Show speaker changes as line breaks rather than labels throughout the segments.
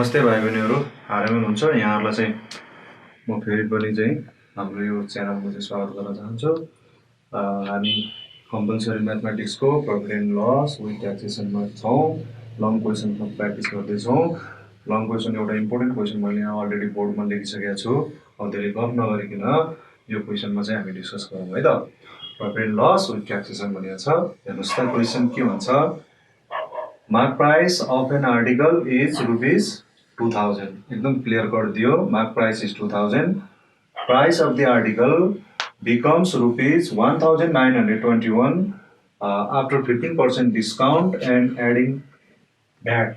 नमस्ते भाइ बहिनीहरू, हारैमा हुनुहुन्छ। यहाँहरूलाई चाहिँ म फेरि पनि चाहिँ हाम्रो यो च्यानलमा चाहिँ स्वागत गर्न चाहन्छु। हामी कम्पलसरी म्याथमेटिक्सको प्रफिट एन्ड लस विथ ट्याक्सेसनमा छौँ। लङ क्वेसनमा प्र्याक्टिस गर्दैछौँ। लङ क्वेसन एउटा इम्पोर्टेन्ट क्वेसन मैले यहाँ अलरेडी बोर्डमा लेखिसकेको छु। अब धेरै गफ नगरिकन यो क्वेसनमा चाहिँ हामी डिस्कस गरौँ है त। Profit and loss with taxation भनेको छ। हेर्नुहोस् त क्वेसन के भन्छ। Mark price of an article is rupees 2000. एकदम क्लियर कर दियो। Mark price is 2000. Price of the article becomes rupees 1921 after 15% discount and adding VAT.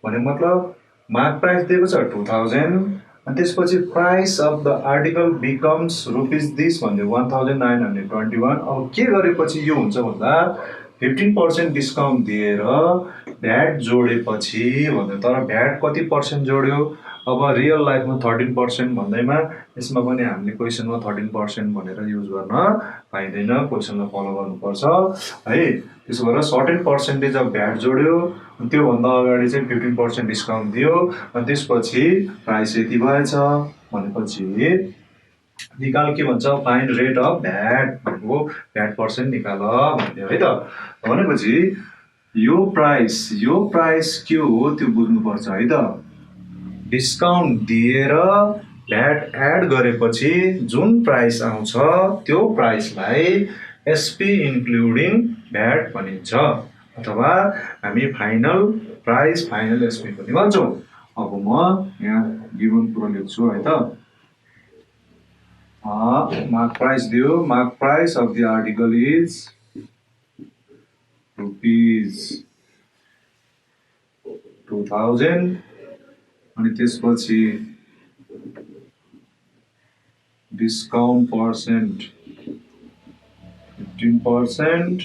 भने मतलब मार्क प्राइस दिएको छ 2000 अनि त्यसपछि price of the article becomes rupees this भन्दै 1921। अब के गरेपछि यो हुन्छ भन्दा 15% डिस्काउन्ट दिएर भ्याट जोडेपछि भन्दा, तर भ्याट कति पर्सेन्ट जोड्यो। अब रियल लाइफमा 13% भन्दैमा यसमा पनि हामीले क्वेसनमा 13% भनेर युज गर्न पाइँदैन। क्वेसनलाई फलो गर्नुपर्छ है। त्यसो भएर सर्टेन पर्सेन्टेज अफ भ्याट जोड्यो, त्योभन्दा अगाडि चाहिँ 15% डिस्काउन्ट दियो अनि त्यसपछि प्राइस यति भएछ भनेपछि निकाल के भन्छ, फाइन्ड रेट अफ भ्याट भनेको भ्याट पर्सेन्ट निकाल भन्थ्यो है त। भनेपछि यो प्राइस के हो त्यो बुझ्नुपर्छ है त। डिस्काउन्ट दिएर भ्याट एड गरेपछि जुन प्राइस आउँछ त्यो प्राइसलाई एसपी इन्क्लुडिङ भ्याट भनिन्छ, अथवा हामी फाइनल प्राइस फाइनल एसपी पनि भन्छौँ। अब म यहाँ गिभन कुरा लेख्छु है त। मार्क प्राइस दियो। Mark price of the article is rupees 2000 अनि त्यसपछि डिस्काउन्ट पर्सेन्ट 15%,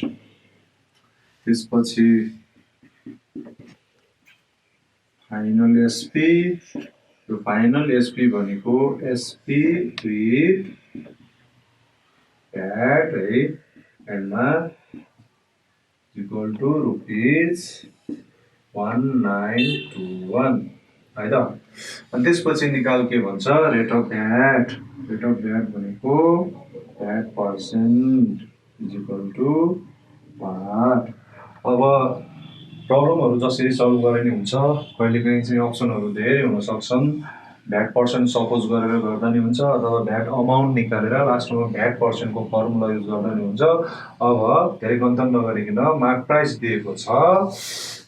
त्यसपछि फाइनल एसपी। यो फाइनल एसपी भनेको एसपी विथ भ्याट है, एन्डमा इक्वल टु रुपीज 1921 है त। अनि त्यसपछि निकाल के भन्छ, rate of VAT. Rate of VAT भनेको VAT percent is equal to 5। अब प्रब्लमहरू जसरी सल्भ गर्ने नि हुन्छ, कहिलेकाहीँ चाहिँ अप्सनहरू धेरै हुन सक्छन्। भ्याट पर्सेन्ट सपोज गरेर गर्दा नि हुन्छ, अथवा भ्याट अमाउन्ट निकालेर लास्टमा भ्याट पर्सेन्टको फर्मुला युज गर्दा नि हुन्छ। अब धेरै गन्थन नगरिकन मार्क प्राइस दिएको छ,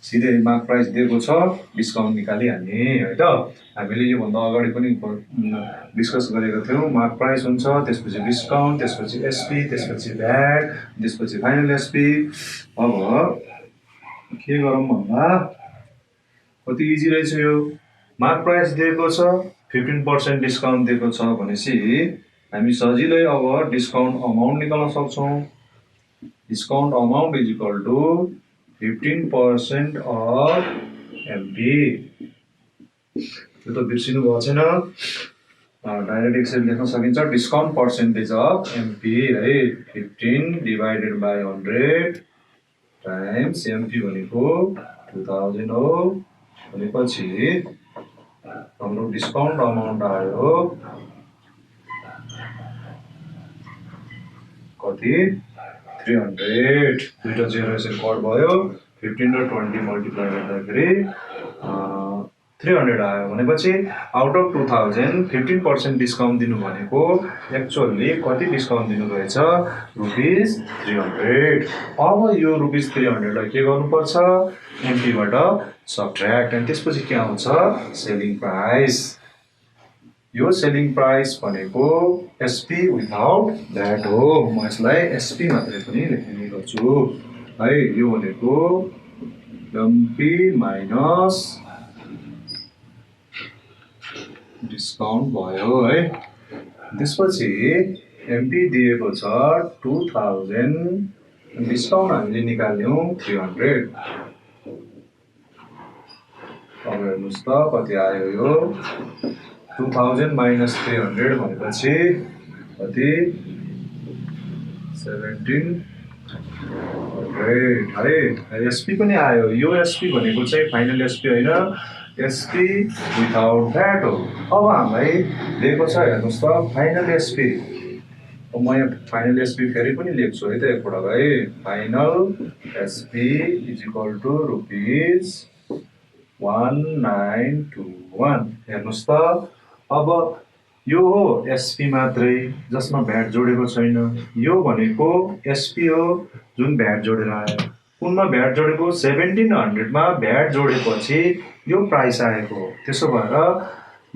सिधै मार्क प्राइस दिएको छ, डिस्काउन्ट निकालिहाल्ने है त। हामीले योभन्दा अगाडि पनि डिस्कस गरेको थियौँ। मार्क प्राइस हुन्छ, त्यसपछि डिस्काउन्ट, त्यसपछि एसपी, त्यसपछि भ्याट, त्यसपछि फाइनल एसपी। अब के गरौँ भन्दा कति इजी रहेछ यो। मार्क प्राइस दिएको छ, 15% डिस्काउन्ट दिएको छ भनेपछि हामी सजिलै अब डिस्काउन्ट अमाउन्ट निकाल्न सक्छौँ। Discount amount is equal to 15% of MP. यो त बिर्सिनु भएको छैन, डाइरेक्ट यसरी लेख्न सकिन्छ। डिस्काउन्ट पर्सेन्टेज अफ एमपी है, 15 डिभाइडेड बाई 100 टाइम्स एमपी भनेको 2000 हो। भनेपछि हाम्रो डिस्काउन्ट अमाउन्ट आयो कति, 300। दुईटा जेरो यसरी कट भयो, 15 र 20 मल्टिप्लाई गर्दाखेरि 300 आयो। भनेपछि आउट अफ 2000 15% डिस्काउन्ट दिनु भनेको एक्चुअली कति डिस्काउन्ट दिनु रहेछ, रुपीज 300। अब यो रुपीज 300 लाई के गर्नुपर्छ, एमपीबाट सबट्र्याक्ट, अनि त्यसपछि के आउँछ, सेलिङ प्राइस। यो सेलिङ प्राइस भनेको एसपी विदाउट भ्याट हो। म यसलाई एसपी मात्रै पनि लेख्ने गर्छु है। यो भनेको एमपी माइनस डिस्काउन्ट भयो है। त्यसपछि एमपी दिएको छ 2000, डिस्काउन्ट हामीले निकाल्यौँ 300। अब हेर्नुहोस् त कति आयो यो, 2000 माइनस 300 भनेपछि कति, 1700 है। एसपी पनि आयो। यो एसपी भनेको चाहिँ फाइनल एसपी होइन, एसपी विदाउट भ्याट हो। अब हामीलाई दिएको छ हेर्नुहोस् त फाइनल एसपी। अब म यहाँ फाइनल एसपी फेरि पनि लेख्छु है त एकपल्ट भाइ। Final SP is equal to rupees 1921। हेर्नुहोस् त अब यो हो एसपी मात्रै जसमा भ्याट जोडेको छैन। यो भनेको एसपी हो जुन भ्याट जोडेर आयो। कुनमा भ्याट जोडेको 1700 मा भ्याट जोडेपछि यो प्राइस आएको हो। त्यसो भएर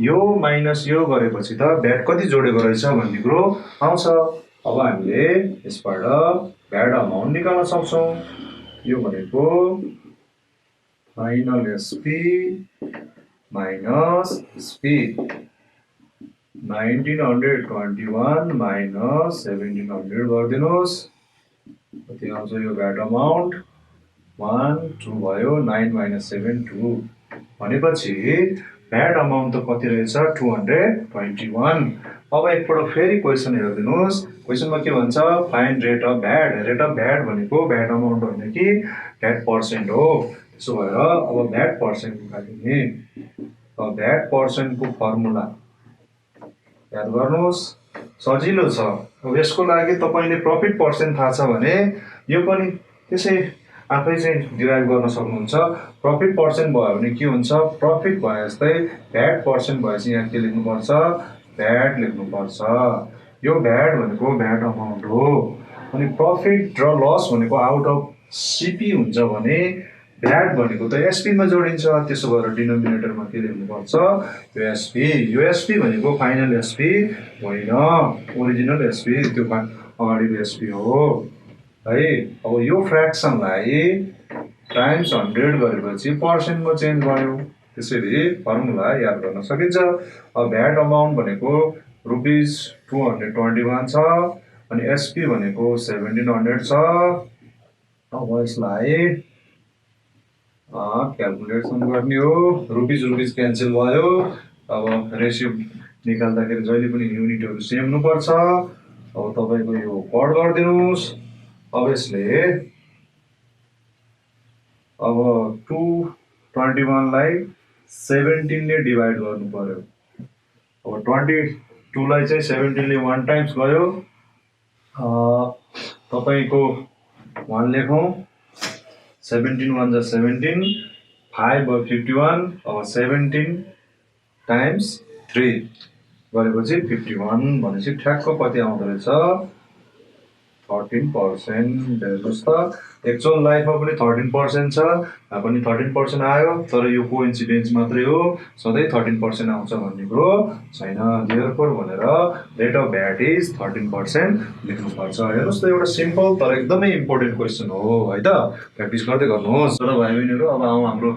यो माइनस यो गरेपछि त भ्याट कति जोडेको रहेछ भन्ने कुरो आउँछ। अब हामीले यसबाट भ्याट अमाउन्ट निकाल्न सक्छौँ। यो भनेको final SP minus SP 1921 minus 1700 गरिदिनुहोस्। कति आउँछ यो भ्याट अमाउन्ट 1 2 भयो 9 माइनस 7 2 भनेपछि भ्याट अमाउन्ट त कति रहेछ 221। अब एकपल्ट फेरि क्वेसन हेरिदिनुहोस्। क्वेसनमा के भन्छ find rate of VAT. Rate of VAT भनेको भ्याट अमाउन्ट होइन कि भ्याट पर्सेन्ट हो। त्यसो भएर अब भ्याट पर्सेन्ट निकाल्ने। अब भ्याट पर्सेन्टको फर्मुला याद गर्नुहोस्, सजिलो छ। अब यसको लागि तपाईले प्रफिट पर्सेन्ट थाहा छ भने यो पनि त्यसै आफै चाहिँ डिराइभ गर्न सक्नुहुन्छ। प्रफिट पर्सेन्ट भयो भने के हुन्छ, प्रफिट भए जस्तै भ्याट पर्सेन्ट भएपछि यहाँ के लेख्नुपर्छ, भ्याट लेख्नुपर्छ। यो भ्याट भनेको भ्याट अमाउन्ट हो। अनि प्रफिट र लस भनेको आउट अफ सिपी हुन्छ भने भ्याट भनेको त एसपी मा जोडिन्छ। त्यसो भएर डिनोमिनेटरमा के लेख्नुपर्छ, यो एसपी। यो एसपी भनेको फाइनल एसपी होइन, ओरिजिनल एसपी, त्यो अगाडिको एसपी हो है। अब यो फ्र्याक्सनलाई टाइम्स 100 गरेपछि पर्सेन्टमा चेन्ज भयो। त्यसरी फर्मुला याद गर्न सकिन्छ। अब भ्याट अमाउन्ट भनेको रुपिज 221 छ अनि एसपी भनेको 1700 छ। अब यसलाई क्यालकुलेसन गर्ने हो। रुपिज रुपिज क्यान्सल भयो। अब रेसियो निकाल्दाखेरि जहिले पनि युनिटहरू सेम हुनुपर्छ। अब तपाईको यो कट गरिदिनुहोस्। अब यसले अब 221 लाई 17 ले डिभाइड गर्नु पर्यो। अब 22 लाई चाहिँ 17 ले 1 टाइम्स गयो। तपाईको 1 लेखौं। 17 1 जा 17, 5 भयो 51। अब 17 टाइम्स 3 गरेपछि 51 भनेपछि ठ्याक्क कति आउँदो रहेछ 13%। हेर्नुहोस् त एक्चुअल लाइफमा पनि 13% छ, यहाँ पनि 13% आयो। तर यो कोइन्सिडेन्स मात्रै हो, सधैँ 13% आउँछ भन्ने कुरो छैन। देयरफोर भनेर रेट अफ भ्याट इज 13% लेख्नुपर्छ। हेर्नुहोस् त एउटा सिम्पल तर एकदमै इम्पोर्टेन्ट क्वेसन हो है त। प्र्याक्टिस गर्दै गर्नुहोस्। तर भाइ बहिनीहरू अब आउँ हाम्रो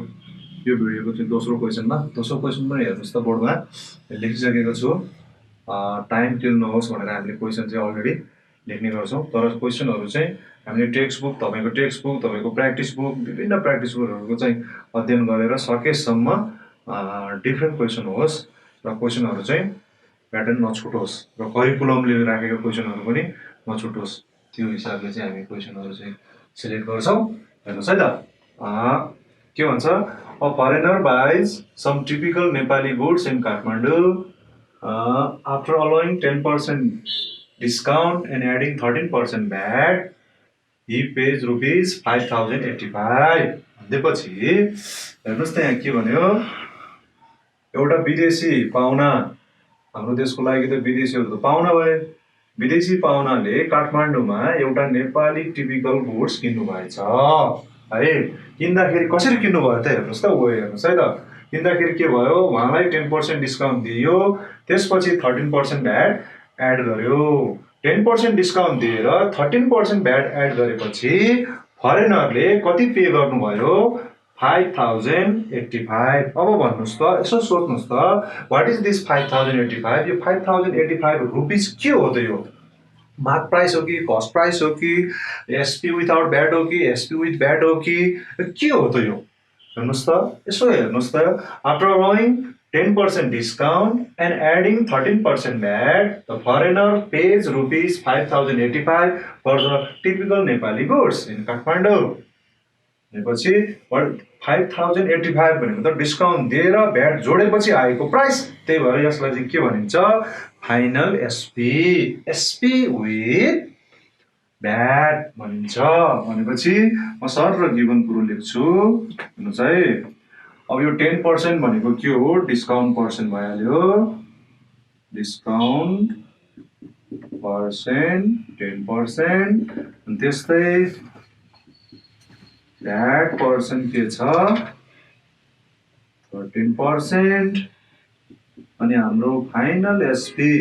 यो भिडियोको चाहिँ दोस्रो क्वेसनमा। दोस्रो क्वेसन पनि हेर्नुहोस् त बोर्डमा लेखिसकेको छु। टाइम किल नहोस् भनेर हामीले क्वेसन चाहिँ अलरेडी लेख्ने गर्छौँ। तर क्वेसनहरू चाहिँ हामीले टेक्स्ट बुक, तपाईँको टेक्स्ट बुक, तपाईँको प्र्याक्टिस बुक, विभिन्न प्र्याक्टिस बुकहरूको चाहिँ अध्ययन गरेर सकेसम्म डिफ्रेन्ट क्वेसन होस् र क्वेसनहरू चाहिँ प्याटर्न नछुटोस् र करिकुलमले राखेको क्वेसनहरू पनि नछुटोस्, त्यो हिसाबले चाहिँ हामी क्वेसनहरू चाहिँ सिलेक्ट गर्छौँ। हेर्नुहोस् है त के भन्छ, a foreigner buys some typical Nepali goods in Kathmandu after allowing 10% discount and adding 13% VAT, he pays rupees 5085। भनेपछि हेर्नुहोस् त यहाँ के भन्यो, एउटा विदेशी पाहुना, हाम्रो देशको लागि त विदेशीहरू त पाहुना भए, विदेशी पाहुनाले काठमाडौँमा एउटा नेपाली टिपिकल गुड्स किन्नु भएछ है। किन्दाखेरि कसरी किन्नु भयो त हेर्नुहोस् त, ओ हेर्नुहोस् है त। किन्दाखेरि के भयो, उहाँलाई 10% डिस्काउन्ट दियो, त्यसपछि 13% भ्याट एड गर्यो। 10% डिस्काउन्ट दिएर 13% भ्याट एड गरेपछि फरेनरले कति पे गर्नुभयो 5085। अब भन्नुहोस् त, यसो सोच्नुहोस् त, वाट इज दिस 5085? यो 5085 रुपिस के हो त? यो मार्क प्राइस हो कि कस्ट प्राइस हो कि एसपी विदाउट भ्याट हो कि एसपी विथ भ्याट हो कि के हो त यो? हेर्नुहोस् त, यसो हेर्नुहोस् त। After allowing 10% discount and adding 13% VAT, the foreigner pays rupees 5085 for the typical Nepali goods in Kathmandu. भनेपछि 5085 भनेको त डिस्काउन्ट दिएर भ्याट जोडेपछि आएको प्राइस, त्यही भएर यसलाई चाहिँ के भनिन्छ final SP, SP with VAT भनिन्छ। भनेपछि म सर र गिभन कुरो लेख्छु हेर्नुहोस् है। अब यो 10% भनेको के हो, डिस्काउन्ट पर्सेन्ट भइहाल्यो, डिस्काउन्ट पर्सेन्ट 10%, अनि त्यस्तै भ्याट पर्सेन्ट के छ 13%, अनि हाम्रो final SP,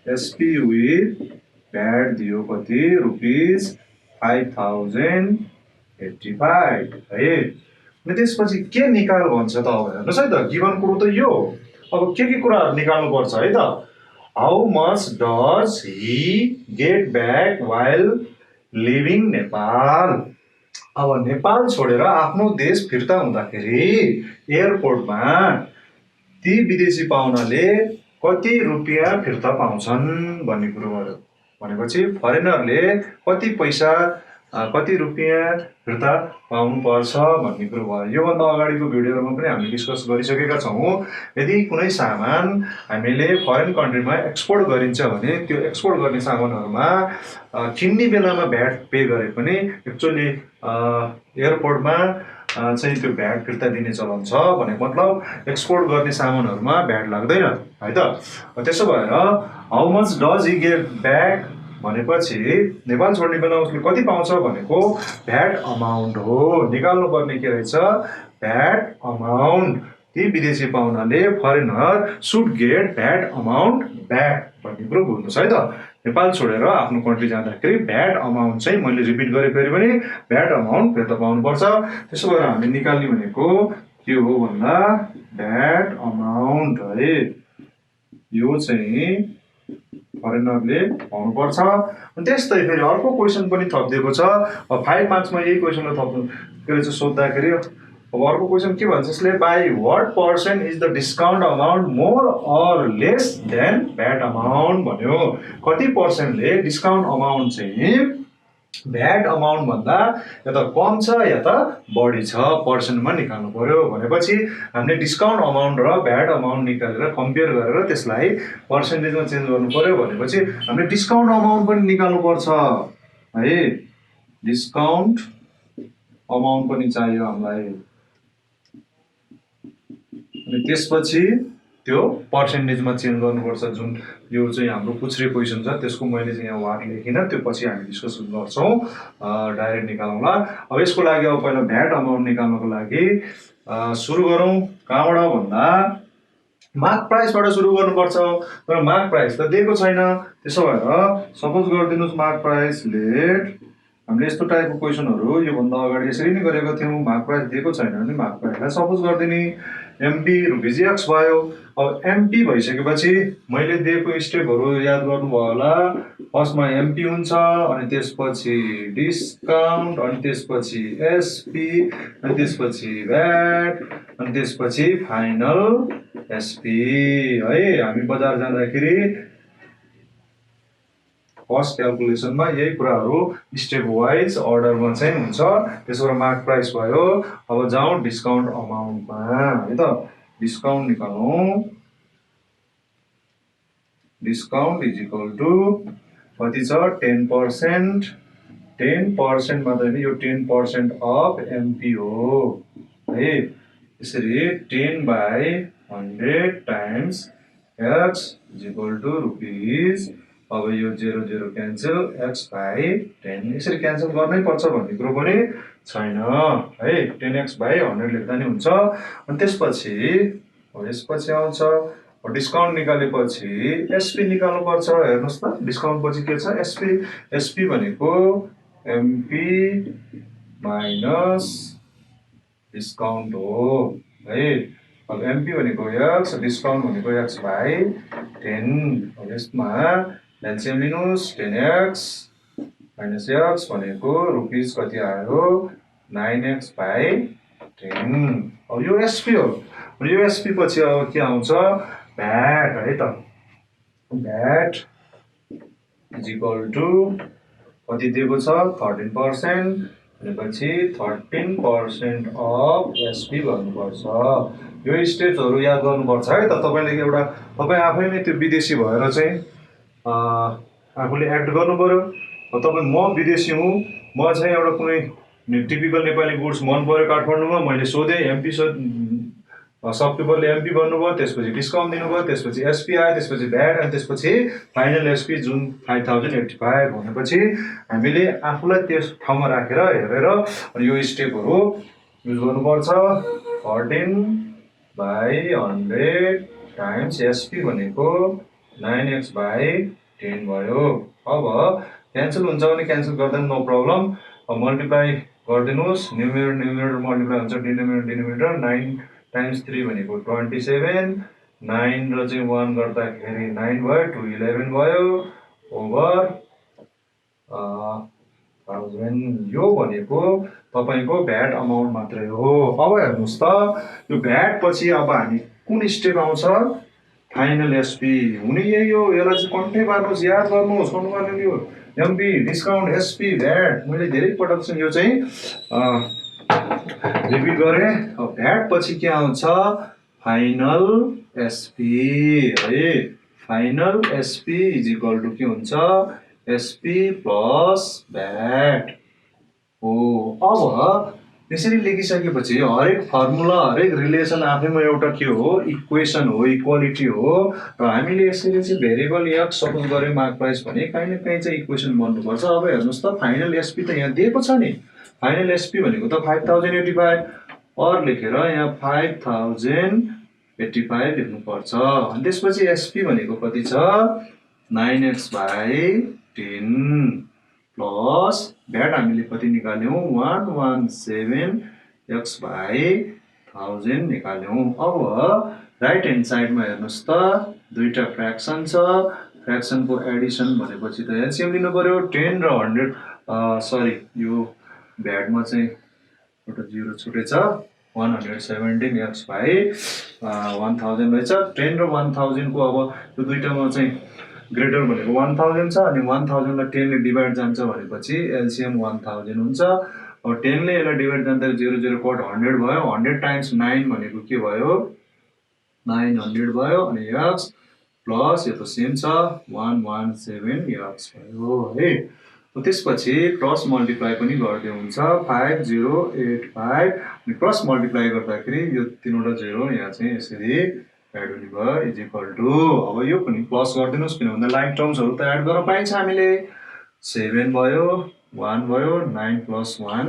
SP with VAT दियो कति रुपिस 5085 है। अनि त्यसपछि के निकाल भन्छ त, अब हेर्नुहोस् है त, गिभन कुरो त यो। अब के कुराहरू निकाल्नु पर्छ है त, how much does he get back while living Nepal. अब नेपाल छोडेर आफ्नो देश फिर्ता हुँदाखेरि एयरपोर्टमा ती विदेशी पाहुनाले कति रुपियाँ फिर्ता पाउँछन् भन्ने कुरो गर्यो। भनेपछि फरेनरले कति पैसा कति रुपियाँ फिर्ता पाउनुपर्छ भन्ने कुरो भयो। योभन्दा अगाडिको भिडियोमा पनि हामी डिस्कस गरिसकेका छौँ। यदि कुनै सामान हामीले फरेन कन्ट्रीमा एक्सपोर्ट गरिन्छ भने त्यो एक्सपोर्ट गर्ने सामानहरूमा किन्ने बेलामा भ्याट पे गरे पनि एक्चुअली एयरपोर्टमा चाहिँ त्यो भ्याट फिर्ता दिने चलन छ भनेको मतलब एक्सपोर्ट गर्ने सामानहरूमा भ्याट लाग्दैन है त। त्यसो भएर how much does he get back भनेपछि नेपाल छोड्ने बेला उसले कति पाउँछ भनेको भ्याट अमाउन्ट हो। निकाल्नु पर्ने के रहेछ, भ्याट अमाउन्ट। ती विदेशी पाहुनाले foreigner should get VAT amount back भन्ने कुरो बुझ्नुहोस् है त। नेपाल छोडेर आफ्नो कन्ट्री जाँदाखेरि भ्याट अमाउन्ट चाहिँ मैले रिपिट गरेँ फेरि पनि भ्याट अमाउन्ट फिर्ता पाउनुपर्छ। त्यसो भएर हामी निकाल्ने भनेको के हो भन्दा भ्याट अमाउन्ट है, यो चाहिँ फरेनरले पाउनुपर्छ। अनि त्यस्तै फेरि अर्को क्वेसन पनि थपिदिएको छ। अब 5 मार्क्समा यही क्वेसनलाई थप्नु के रहेछ सोद्धाखेरि, अब अर्को क्वेसन के भन्छ यसले, by what percent is the discount amount more or less than VAT amount भन्यो। कति पर्सेन्टले डिस्काउन्ट अमाउन्ट चाहिँ भ्याट अमाउन्ट भन्दा या त कम छ या त बढी छ पर्सेन्टमा निकाल्नु पर्यो। भनेपछि हामीले डिस्काउन्ट अमाउन्ट र भ्याट अमाउन्ट निकालेर कम्पेयर गरेर त्यसलाई पर्सेन्टेजमा चेन्ज गर्नु पर्यो। भनेपछि हामीले डिस्काउन्ट अमाउन्ट पनि निकाल्नु पर्छ है, डिस्काउन्ट अमाउन्ट पनि चाहियो हामीलाई। अनि त्यसपछि त्यो पर्सेन्टेजमा चेन्ज गर्नुपर्छ। जुन यो चाहिँ हाम्रो पुछ्रे क्वेसन छ त्यसको मैले चाहिँ यहाँ वाट लेखिनँ, त्यो पछि हामी डिस्कस गर्छौँ, डाइरेक्ट निकालौँला। अब यसको लागि अब पहिला भ्याट अमाउन्ट निकाल्नको लागि सुरु गरौँ कहाँबाट भन्दा मार्क प्राइसबाट सुरु गर्नुपर्छ। तर मार्क प्राइस त दिएको छैन, त्यसो भएर सपोज गरिदिनुहोस् मार्क प्राइस लेट, हामीले यस्तो टाइपको क्वेसनहरू योभन्दा अगाडि यसरी नै गरेको थियौँ। मार्क प्राइस दिएको छैन भने मार्क प्राइसलाई सपोज गरिदिने, एमपी रुपिज एक्स भयो। अब एमपी भइसकेपछि मैले दिएको स्टेपहरू याद गर्नुभयो होला। फर्स्टमा एमपी हुन्छ, अनि त्यसपछि डिस्काउन्ट, अनि त्यसपछि एसपी, अनि त्यसपछि भ्याट, अनि त्यसपछि फाइनल एसपी है। हामी बजार जाँदाखेरि कस्ट क्यालकुलेसनमा यही कुराहरू स्टेप वाइज अर्डरमा चाहिँ हुन्छ। त्यसो भएर मार्क प्राइस भयो। अब जाउँ डिस्काउन्ट अमाउन्टमा है त, डिस्काउन्ट निकालौँ। डिस्काउन्ट इज इक्वल टु कति छ 10%, 10% मात्रै होइन, यो 10% अफ एमपी हो है। यसरी 10/100 times X is equal to rupees, अब यो 0 0 क्यान्सल, x/10 यसरी क्यान्सल गर्नै पर्छ भन्ने कुरो पनि छैन है। 10x/100 लेख्दा नि हुन्छ। अनि त्यसपछि अब यसपछि आउँछ डिस्काउन्ट निकालेपछि एसपी निकाल्नु पर्छ। हेर्नुहोस् त डिस्काउन्ट पछि के छ, एसपी, एसपी भनेको एमपी माइनस डिस्काउन्ट हो है। अब एमपी भनेको एक्स, डिस्काउन्ट भनेको x/10। अब यसमा एलसिएम लिनुहोस्, 10x माइनस एक्स भनेको रुपिज कति आयो 9x/10। अब यो एसपी हो। यो एसपी पछि अब के आउँछ भ्याट है त, भ्याट इज इक्वल टु कति दिएको छ 13%, भनेपछि 13% अफ एसपी भन्नुपर्छ। यो स्टेप्सहरू याद गर्नुपर्छ है त। तपाईँले एउटा तपाईँ आफै नै त्यो विदेशी भएर चाहिँ आफूले एक्ट गर्नु पऱ्यो। तपाईँ म विदेशी हुँ, म चाहिँ एउटा कुनै टिपिकल नेपाली गुड्स मन पऱ्यो काठमाडौँमा, मैले सोधेँ एमपी सबपिपलले एमपी भन्नुभयो, त्यसपछि डिस्काउन्ट दिनुभयो, त्यसपछि एसपी आयो, त्यसपछि भ्याट, अनि त्यसपछि फाइनल एसपी जुन 5085 भनेपछि हामीले आफूलाई त्यस ठाउँमा राखेर हेरेर अनि यो स्टेपहरू युज गर्नुपर्छ। 14/100 टाइम्स एसपी भनेको 9x/10 भयो। अब क्यान्सल हुन्छ भने क्यान्सल गर्दा नो प्रब्लम। मल्टिप्लाई गरिदिनुहोस्, न्युमिनेटर मल्टिप्लाई हुन्छ डिनोमिनेटर 9 टाइम्स 3 भनेको 27, 9 र चाहिँ 1 गर्दाखेरि 9 भयो, 2 11 भयो ओभर 1000। यो भनेको तपाईँको भ्याट अमाउन्ट मात्रै हो। अब हेर्नुहोस् त, यो भ्याट पछि अब हामी कुन स्टेप आउँछ, फाइनल एसपी हुने यही हो। यसलाई चाहिँ कन्टै पार्नुहोस्, याद गर्नुहोस्, गर्नुपर्ने यो एमपी डिस्काउन्ट एसपी भ्याट मैले धेरै पटक चाहिँ यो चाहिँ रिपिट गरेँ। भ्याट पछि के आउँछ, फाइनल एसपी है। Final SP is equal to के हुन्छ, एसपी प्लस भ्याट हो। अब त्यसरी लेखिसकेपछि हरेक फर्मुला, हरेक रिलेसन आफैमा एउटा के हो, इक्वेसन हो, इक्वालिटी हो। र हामीले यसरी चाहिँ भेरिएबल एक्स सपोज गऱ्यौँ मार्क प्राइस भने कहीँ न कहीँ चाहिँ इक्वेसन बन्नुपर्छ। अब हेर्नुहोस् त, फाइनल एसपी त यहाँ दिएको छ नि। फाइनल एसपी भनेको त 5085 और लेखेर यहाँ 5085 लेख्नुपर्छ। अनि त्यसपछि एसपी भनेको कति छ, 9x/10 प्लस भ्याट हामीले कति निकाल्यौँ, 117x/1000 निकाल्यौँ। अब राइट ह्यान्ड साइडमा हेर्नुहोस् त, दुईवटा फ्र्याक्सन छ। फ्र्याक्सनको एडिसन भनेपछि त एलसिएम लिनु पर्यो। 10 र 100 यो भ्याटमा चाहिँ एउटा 0 छुटेछ, 117x/1000 रहेछ। 10 र 1000 को अब यो दुईटामा चाहिँ ग्रेटर भनेको 1000 छ, अनि 1000 लाई 10 ले डिभाइड जान्छ भनेपछि एलसिएम 1000 हुन्छ। अब 10 ले यसलाई डिभाइड जाँदा 0 0 कट 100 भयो। 100 टाइम्स 9 भनेको के भयो, 900 भयो। अनि एक्स प्लस यो त सेम छ 117x भयो है। त्यसपछि क्रस मल्टिप्लाई पनि गर्दै हुन्छ, 5085 अनि क्रस मल्टिप्लाई गर्दाखेरि यो तीनवटा 0 यहाँ चाहिँ यसरी एड हुने भयो, इज इक्वल टु। अब यो पनि प्लस गरिदिनुहोस्, किन भन्दा लाइक टर्म्सहरू त एड गर्न पाइन्छ हामीले। 7 भयो, 1 भयो, 9 + 1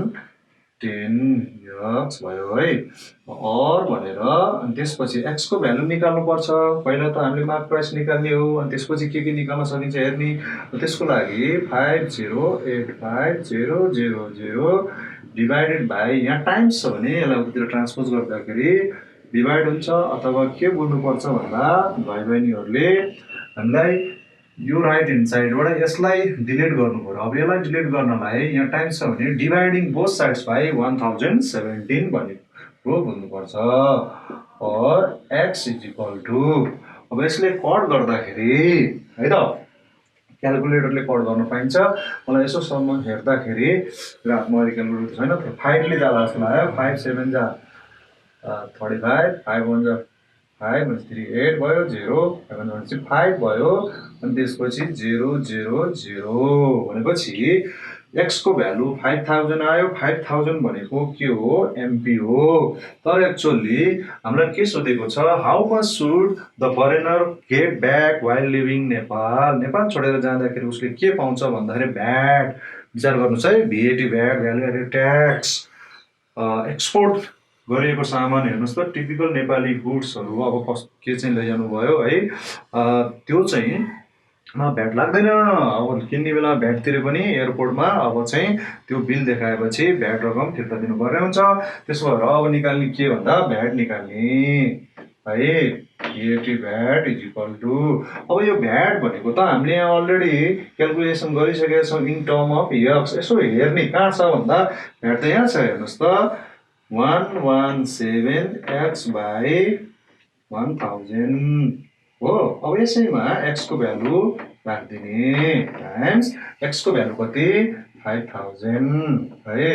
10 एक्स भयो है। और भनेर अनि त्यसपछि एक्स को भ्यालु निकाल्नु पर्छ। पहिला त हामीले मार्क प्राइस निकाल्ने हो, अनि त्यसपछि के निकाल्न सकिन्छ हेर्ने। त्यसको लागि 5085000 डिभाइडेड बाई, यहाँ टाइम्स छ भने यसलाई उतिर ट्रान्सपोज गर्दाखेरि डिभाइड हुन्छ, अथवा के बोल्नुपर्छ भन्दा भाइ बहिनीहरूले हामीलाई यो राइट ह्यान्ड साइडबाट यसलाई डिलिट गर्नु पर्यो। अब यसलाई डिलिट गर्नलाई यहाँ टाइम्स छ भने डिभाइडिङ बोथ साइड्स बाई 1017 भनेको बुझ्नुपर्छ। और एक्स इज इक्वल टु, अब यसले कट गर्दाखेरि है त, क्यालकुलेटरले कट गर्न पाइन्छ। मलाई यसो सम्म हेर्दाखेरि हातमा अहिले क्यालकुलेटर छैन, 5 ले जाला जस्तो लाग्यो। 5 7 जा 35, 5 1 जा 5 3 8 भयो, 0 5 भयो। अनि त्यसपछि 0 0 0 भनेपछि एक्स को भ्यालु 5000 आयो। 5000 भनेको के हो, एमपी हो। तर एक्चुअली हामीलाई के सोधेको छ, how much should the foreigner get back while living Nepal. Nepal छोडेर जाँदाखेरि उसले के पाउँछ भन्दाखेरि भ्याट। विचार गर्नुहोस् है, VAT VAT, value added tax. Export गरिएको सामान हेर्नुहोस् त, टिपिकल नेपाली गुड्सहरू अब के चाहिँ लैजानु भयो है, त्यो चाहिँ भ्याट लाग्दैन। अब किन्ने बेला भ्याट तिरे पनि एयरपोर्टमा अब चाहिँ त्यो बिल देखाएपछि भ्याट रकम फिर्ता दिनुपर्ने हुन्छ। त्यसो भएर अब निकाल्ने के भन्दा भ्याट निकाल्ने है, VAT VAT is equal to. अब यो भ्याट भनेको त हामीले यहाँ अलरेडी क्यालकुलेसन गरिसकेका छौँ इन टर्म अफ एक्स। यसो हेर्ने कहाँ छ भन्दा भ्याट त यहाँ छ, हेर्नुहोस् त, 117x/1000 हो। अब यसैमा एक्स को भ्यालु राखिदिने टाइम्स x को भ्यालु कति 5000 है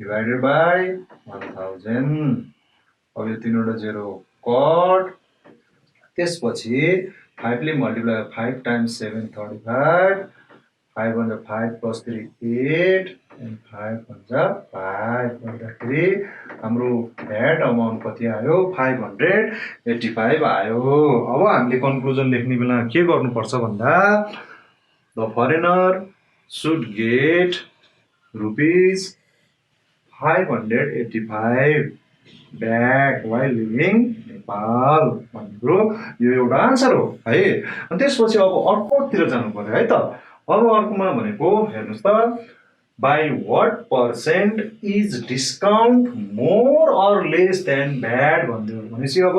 डिभाइडेड बाई 1000 अब यो तीनवटा जेरो कट त्यसपछि 5 ले मल्टिप्लाई 5 टाइम्स 7 35 5 1 5 plus 3 8 and 5 1 5 गर्दाखेरि हाम्रो भ्याट अमाउन्ट कति आयो 585 आयो। अब हामीले कन्क्लुजन लेख्ने बेला के गर्नुपर्छ भन्दा the foreigner should get rupees 585 back while living Nepal भन्ने यो एउटा आन्सर हो है। अनि त्यसपछि अब अर्कोतिर जानु पर्यो है त। अब अर्कोमा भनेको हेर्नुस् त by what percent is discount more or less than VAT भन्दियो भनेपछि अब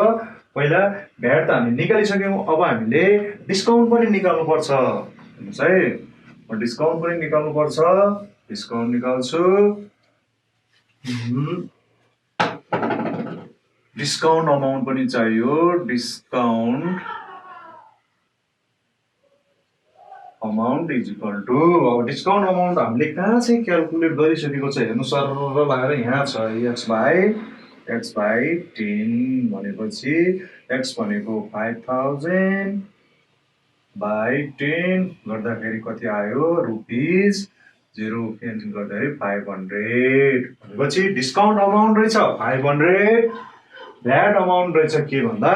पहिला भ्याट त हामी निकालिसक्यौँ अब हामीले डिस्काउन्ट पनि निकाल्नु पर्छ हेर्नुस् है म डिस्काउन्ट पनि निकाल्नु पर्छ डिस्काउन्ट निकाल्छु डिस्काउन्ट अमाउन्ट पनि चाहियो discount amount is equal to अब डिस्काउन्ट अमाउन्ट हामीले कहाँ चाहिँ क्याल्कुलेट गरिसकेको छ हेर्नु सर लगाएर यहाँ छ x बाई 10 भनेपछि x भनेको 5000 बाई 10 गर्दाखेरि कति आयो रुपिज 0 क्यान्सल गर्दाखेरि 500 भनेपछि डिस्काउन्ट अमाउन्ट रहेछ 500 भ्याट अमाउन्ट रहेछ के भन्दा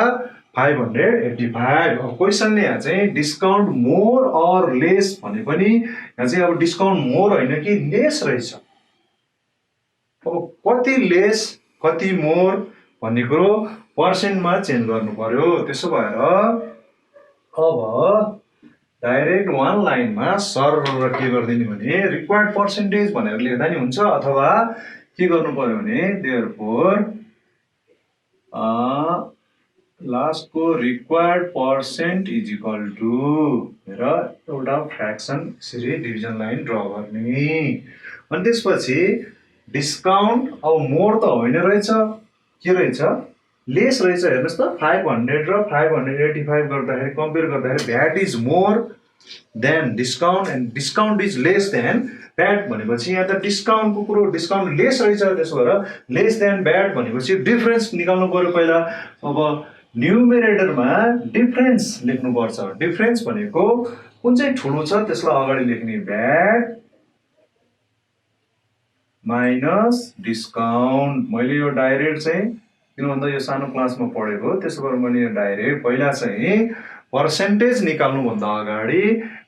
585 अब क्वेसनले यहाँ चाहिँ डिस्काउन्ट मोर अर लेस भने पनि यहाँ चाहिँ अब डिस्काउन्ट मोर होइन कि लेस रहेछ अब कति लेस कति मोर भन्ने कुरो पर्सेन्टमा चेन्ज गर्नु पर्यो त्यसो भएर अब डाइरेक्ट वान लाइनमा सर के गरिदिने भने रिक्वायर्ड पर्सेन्टेज भनेर लेख्दा नि हुन्छ अथवा के गर्नु पर्यो भने देयरफोर लास्ट को required percent is equal to र एउटा फ्र्याक्सन यसरी डिभिजन लाइन ड्र गर्ने अनि त्यसपछि डिस्काउन्ट अब मोर त होइन रहेछ के रहेछ लेस रहेछ हेर्नुस् त 500 र 585 गर्दाखेरि कम्पेयर गर्दाखेरि VAT is more than discount and discount is less than VAT भनेपछि यहाँ त डिस्काउन्टको कुरो डिस्काउन्ट लेस रहेछ त्यसो भएर लेस देन भ्याट भनेपछि डिफरेन्स निकाल्नु पर्यो पहिला अब न्युमेरेटरमा डिफरेन्स लेख्नुपर्छ डिफरेन्स भनेको कुन चाहिँ ठुलो छ त्यसलाई अगाडि लेख्ने भ्याट माइनस डिस्काउन्ट मैले यो डाइरेक्ट चाहिँ किन भन्दा यो सानो क्लासमा पढेको त्यसो भएर मैले यो डाइरेक्ट पहिला चाहिँ पर्सेन्टेज निकाल्नुभन्दा अगाडि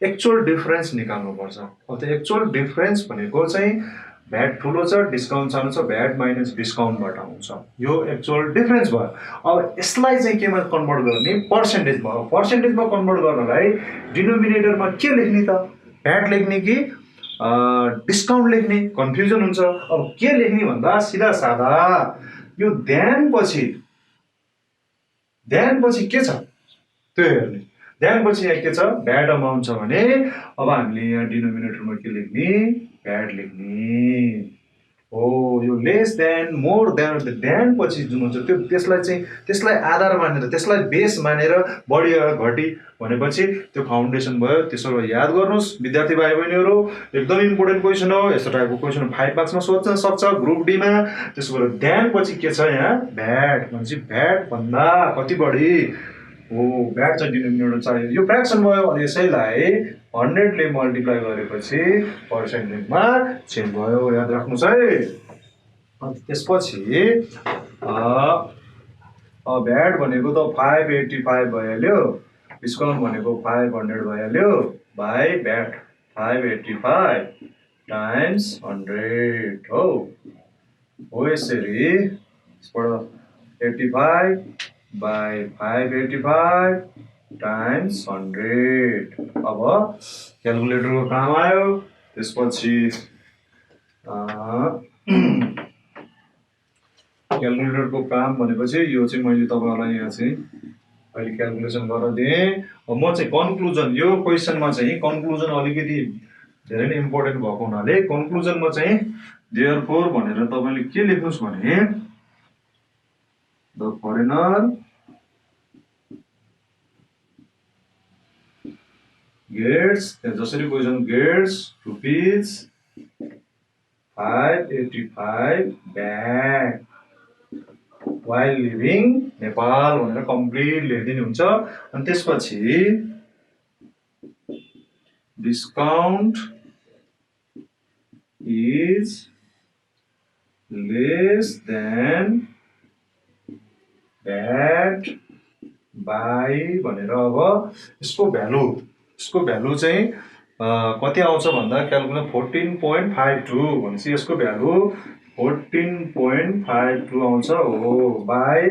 एक्चुअल डिफरेन्स निकाल्नुपर्छ अब त्यो एक्चुअल डिफरेन्स भनेको चाहिँ भ्याट ठुलो छ डिस्काउन्ट सानो छ भ्याट माइनस डिस्काउन्टबाट आउँछ यो एक्चुअल डिफरेन्स भयो अब यसलाई चाहिँ केमा कन्भर्ट गर्ने पर्सेन्टेजमा पर्सेन्टेजमा कन्भर्ट गर्नलाई डिनोमिनेटरमा के लेख्ने त भ्याट लेख्ने कि डिस्काउन्ट लेख्ने कन्फ्युजन हुन्छ अब के लेख्ने भन्दा सिधा सादा यो ध्यान पछि के छ त्यो हेर्ने ध्यान पछि यहाँ के छ भ्याट अमाउन्ट छ भने अब हामीले यहाँ डिनोमिनेटरमा के लेख्ने भ्याट लेख्ने हो यो less than more than than पछि जुन हुन्छ त्यो त्यसलाई आधार मानेर त्यसलाई बेस मानेर बढी घटी भनेपछि त्यो फाउन्डेसन भयो त्यसो याद गर्नुहोस् विद्यार्थी भाइ बहिनीहरू एकदमै इम्पोर्टेन्ट क्वेसन हो यस्तो टाइपको क्वेसन 5 मार्क्समा सोध्न सक्छ ग्रुप डी मा त्यसो भएर देन पछि के छ यहाँ भ्याट भनेपछि भ्याट भन्दा कति बढी हो भ्याट चाहिँ डिनोमिनेटर चाहियो यो फ्र्याक्सन भयो अनि यसैलाई 100 ले मल्टिप्लाई गरेपछि पर्सेन्टेजमा चेन्ज भयो याद राख्नुस् है अनि त्यसपछि भ्याट भनेको त 585 भइहाल्यो डिस्काउन्ट भनेको 500 भइहाल्यो बाई भ्याट 585 टाइम्स 100 हो यसरी यसबाट 85 by 585 times 100 अब क्याल्कुलेटरको काम आयो त्यसपछि क्याल्कुलेटरको काम भनेपछि यो चाहिँ मैले तपाईहरुलाई यहाँ चाहिँ अहिले क्याल्कुलेसन गर्न दिए अब म चाहिँ कन्क्लुजन यो क्वेशनमा चाहिँ कन्क्लुजन अलिकति धेरै नै इम्पोर्टेन्ट भएको हुनाले कन्क्लुजनमा चाहिँ देयरफोर भनेर तपाईले के लेख्नुस् भने द फरेनर गेट्स जसरी question gets rupees 585 back while living Nepal भनेर कम्प्लिट लेखिदिनु हुन्छ। अनि त्यसपछि discount is less than that by भनेर अब यसको भ्यालु चाहिँ कति आउँछ भन्दा क्यालकुलेट 14.52 भनेपछि यसको भ्यालु 14.52 आउँछ हो बाई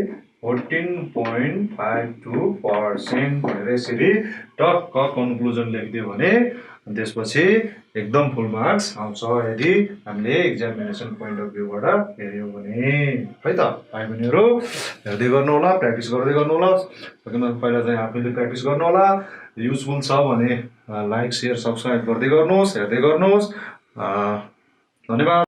14.52% भनेर यसरी टक्क कन्क्लुजन लेखिदियो भने त्यसपछि एकदम फुल मार्क्स आउँछ यदि हामीले एक्जामिनेसन पोइन्ट अफ भ्यूबाट हेर्यौँ भने है त भाइ बहिनीहरू हेर्दै गर्नु होला प्र्याक्टिस गर्दै गर्नु होला पहिला चाहिँ आफैले प्र्याक्टिस गर्नु होला युजफुल छ भने लाइक शेयर सब्स्क्राइब गर्दै गर्नुहोस् हेर्दै गर्नुहोस् धन्यवाद।